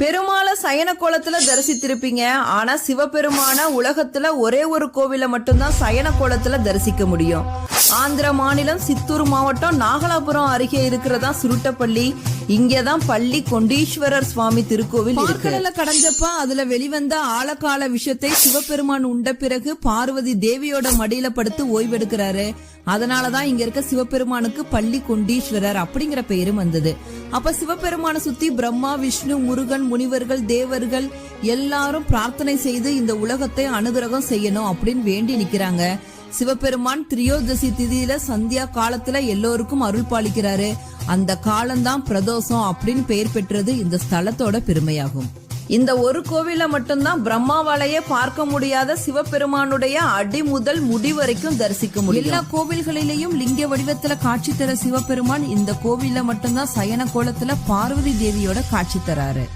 பெருமாளை சயன கோலத்துல தரிசித்திருப்பீங்க. ஆனா சிவபெருமான உலகத்துல ஒரே ஒரு கோவில மட்டும்தான் சயன கோலத்துல தரிசிக்க முடியும். ஆந்திர மாநிலம் சித்தூர் மாவட்டம் நாகலாபுரம் அருகே இருக்கிறதா சுருட்டப்பள்ளி. இங்கதான் பள்ளி கொண்டீஸ்வரர் சுவாமி திருக்கோவில் இருக்கு. கடைஞ்சப்ப அதுல வெளிவந்த ஆழகால விஷத்தை சிவபெருமான் உண்ட பிறகு பார்வதி தேவியோட மடியில படுத்து ஓய்வெடுக்கிறாரு. அதனாலதான் இங்க இருக்க சிவபெருமானுக்கு பள்ளி கொண்டீஸ்வரர் அப்படிங்கிற பெயரும் வந்தது. அப்ப சிவபெருமான சுத்தி பிரம்மா, விஷ்ணு, முருகன், முனிவர்கள், தேவர்கள் எல்லாரும் பிரார்த்தனை செய்து இந்த உலகத்தை அனுகிரகம் செய்யணும் அப்படின்னு வேண்டி நிக்கிறாங்க. சிவபெருமான் திரியோதசி திதியில சந்தியா காலத்துல எல்லோருக்கும் அருள் பாலிக்கிறாரு. அந்த காலம்தான் பிரதோஷம் அப்படின்னு பெயர் பெற்றது இந்த ஸ்தலத்தோட பெருமையாகும். இந்த ஒரு கோவில மட்டும்தான் பிரம்மாவாலேயே பார்க்க முடியாத சிவபெருமானுடைய அடி முதல் முடி வரைக்கும் தரிசிக்க முடியும். எல்லா கோவில்களிலேயும் லிங்க வடிவத்துல காட்சி தர சிவபெருமான் இந்த கோவில மட்டும்தான் சயன கோலத்துல பார்வதி தேவியோட காட்சி தராரு.